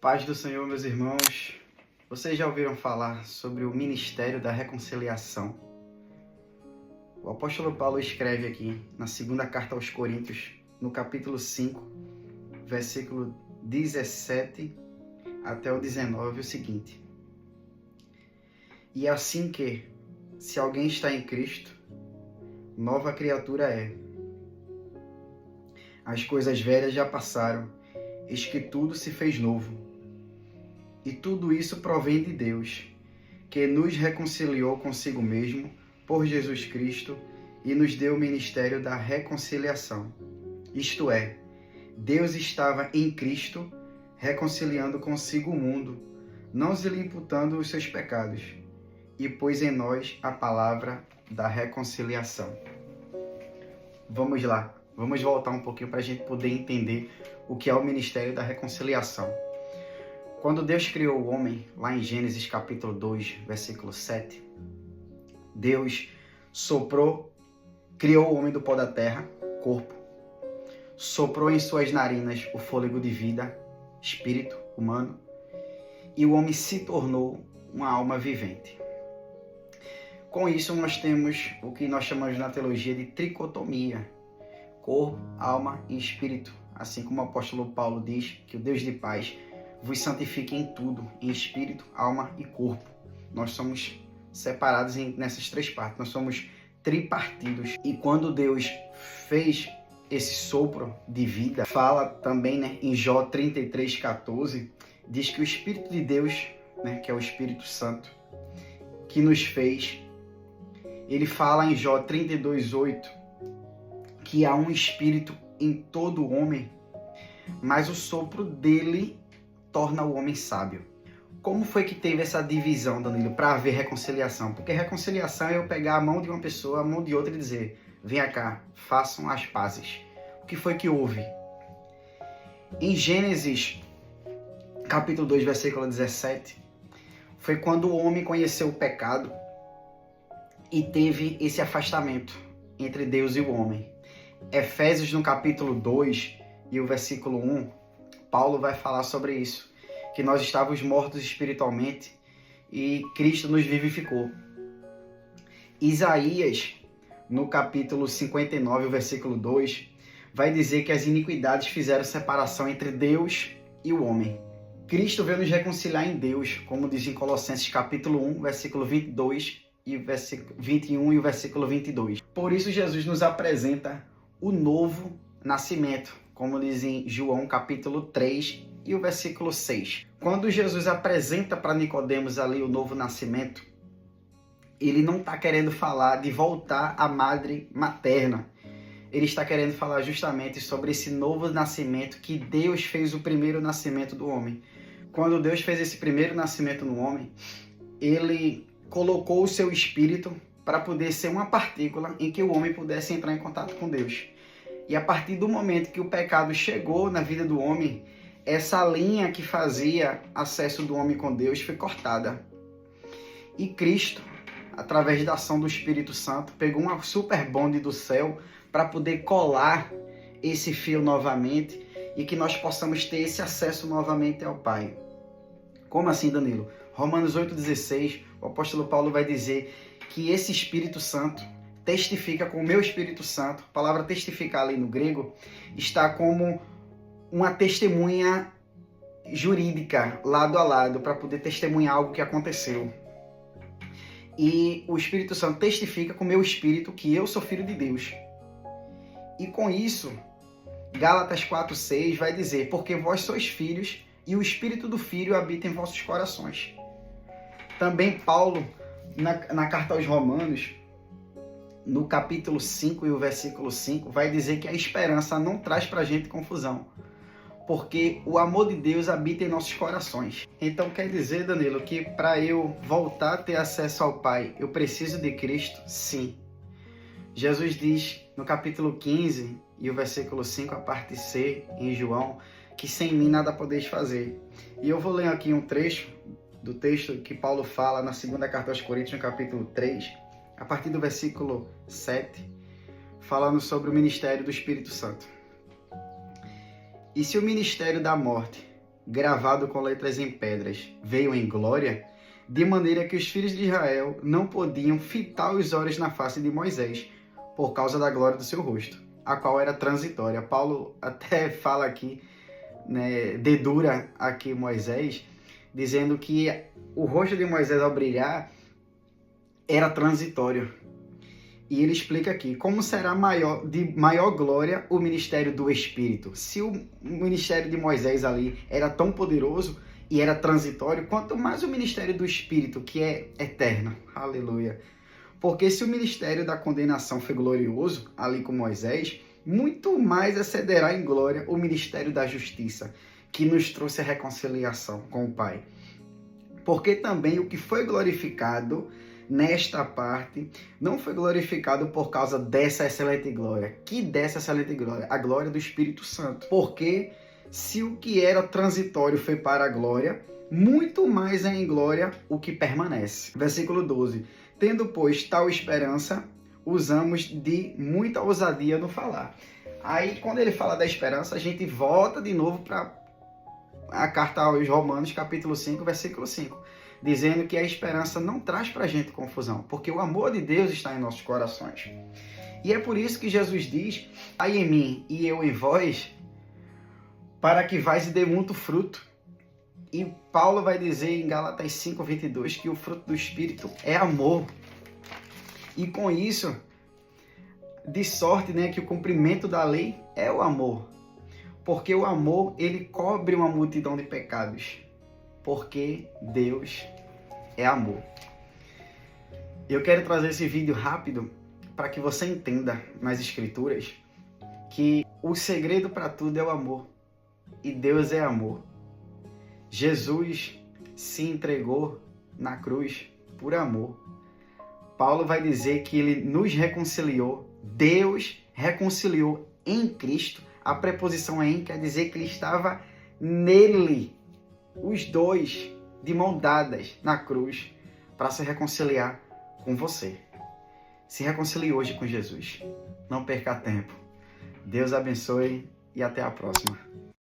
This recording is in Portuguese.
Paz do Senhor, meus irmãos. Vocês já ouviram falar sobre o Ministério da Reconciliação? O apóstolo Paulo escreve aqui na segunda carta aos Coríntios, no capítulo 5, versículo 17 até o 19, o seguinte: E assim que, se alguém está em Cristo, nova criatura é. As coisas velhas já passaram, eis que tudo se fez novo. E tudo isso provém de Deus, que nos reconciliou consigo mesmo por Jesus Cristo e nos deu o ministério da reconciliação. Isto é, Deus estava em Cristo reconciliando consigo o mundo, não lhe imputando os seus pecados, e pôs em nós a palavra da reconciliação. Vamos lá, vamos voltar um pouquinho para a gente poder entender o que é o ministério da reconciliação. Quando Deus criou o homem, lá em Gênesis capítulo 2, versículo 7, Deus criou o homem do pó da terra, corpo, soprou em suas narinas o fôlego de vida, espírito humano, e o homem se tornou uma alma vivente. Com isso, nós temos o que nós chamamos na teologia de tricotomia, corpo, alma e espírito, assim como o apóstolo Paulo diz que o Deus de paz vos santifique em tudo, em espírito, alma e corpo. Nós somos separados nessas três partes, nós somos tripartidos. E quando Deus fez esse sopro de vida, fala também, em Jó 33:14, diz que o Espírito de Deus, que é o Espírito Santo, que nos fez, ele fala em Jó 32:8, que há um Espírito em todo homem, mas o sopro dele torna o homem sábio. Como foi que teve essa divisão, Danilo, para haver reconciliação? Porque reconciliação é eu pegar a mão de uma pessoa, a mão de outra e dizer: venha cá, façam as pazes. O que foi que houve? Em Gênesis, capítulo 2, versículo 17, foi quando o homem conheceu o pecado e teve esse afastamento entre Deus e o homem. Efésios, no capítulo 2 e o versículo 1, Paulo vai falar sobre isso, que nós estávamos mortos espiritualmente e Cristo nos vivificou. Isaías, no capítulo 59, o versículo 2, vai dizer que as iniquidades fizeram separação entre Deus e o homem. Cristo veio nos reconciliar em Deus, como diz em Colossenses capítulo 1, versículo 22 e versículo 21 e o versículo 22. Por isso Jesus nos apresenta o novo nascimento, como diz em João capítulo 3 e o versículo 6. Quando Jesus apresenta para Nicodemos ali o novo nascimento, ele não está querendo falar de voltar à madre materna. Ele está querendo falar justamente sobre esse novo nascimento que Deus fez o primeiro nascimento do homem. Quando Deus fez esse primeiro nascimento no homem, ele colocou o seu espírito para poder ser uma partícula em que o homem pudesse entrar em contato com Deus. E a partir do momento que o pecado chegou na vida do homem, essa linha que fazia acesso do homem com Deus foi cortada. E Cristo, através da ação do Espírito Santo, pegou uma super bonde do céu para poder colar esse fio novamente e que nós possamos ter esse acesso novamente ao Pai. Como assim, Danilo? Romanos 8,16, o apóstolo Paulo vai dizer que esse Espírito Santo testifica com o meu Espírito Santo. A palavra testificar ali no grego está como uma testemunha jurídica, lado a lado, para poder testemunhar algo que aconteceu. E o Espírito Santo testifica com o meu espírito que eu sou filho de Deus. E com isso, Gálatas 4,6 vai dizer: porque vós sois filhos e o Espírito do Filho habita em vossos corações. Também Paulo, na carta aos Romanos, no capítulo 5 e o versículo 5, vai dizer que a esperança não traz para a gente confusão, porque o amor de Deus habita em nossos corações. Então quer dizer, Danilo, que para eu voltar a ter acesso ao Pai, eu preciso de Cristo? Sim. Jesus diz no capítulo 15 e o versículo 5, a parte C, em João, que sem mim nada podeis fazer. E eu vou ler aqui um trecho do texto que Paulo fala na segunda carta aos Coríntios, no capítulo 3, a partir do versículo 7, falando sobre o ministério do Espírito Santo. E se o ministério da morte gravado com letras em pedras, veio em glória, de maneira que os filhos de Israel não podiam fitar os olhos na face de Moisés, por causa da glória do seu rosto, a qual era transitória. Paulo até fala aqui, né, dedura aqui Moisés, dizendo que o rosto de Moisés ao brilhar era transitório. E ele explica aqui, como será de maior glória o ministério do Espírito? Se o ministério de Moisés ali era tão poderoso e era transitório, quanto mais o ministério do Espírito, que é eterno. Aleluia. Porque se o ministério da condenação foi glorioso, ali com Moisés, muito mais excederá em glória o ministério da justiça, que nos trouxe a reconciliação com o Pai. Porque também o que foi glorificado nesta parte não foi glorificado por causa dessa excelente glória. Que dessa excelente glória? A glória do Espírito Santo. Porque se o que era transitório foi para a glória, muito mais é em glória o que permanece. Versículo 12. Tendo, pois, tal esperança, usamos de muita ousadia no falar. Aí, quando ele fala da esperança, a gente volta de novo para a carta aos Romanos, capítulo 5, versículo 5. Dizendo que a esperança não traz para a gente confusão, porque o amor de Deus está em nossos corações. E é por isso que Jesus diz, aí em mim e eu em vós, para que vais e dê muito fruto. E Paulo vai dizer em Gálatas 5:22 que o fruto do Espírito é amor. E com isso, de sorte, né, que o cumprimento da lei é o amor. Porque o amor, ele cobre uma multidão de pecados. Porque Deus é amor. Eu quero trazer esse vídeo rápido para que você entenda nas Escrituras que o segredo para tudo é o amor. E Deus é amor. Jesus se entregou na cruz por amor. Paulo vai dizer que ele nos reconciliou. Deus reconciliou em Cristo. A preposição em quer dizer que ele estava nele. Os dois de mão dadas na cruz para se reconciliar com você. Se reconcilie hoje com Jesus. Não perca tempo. Deus abençoe e até a próxima.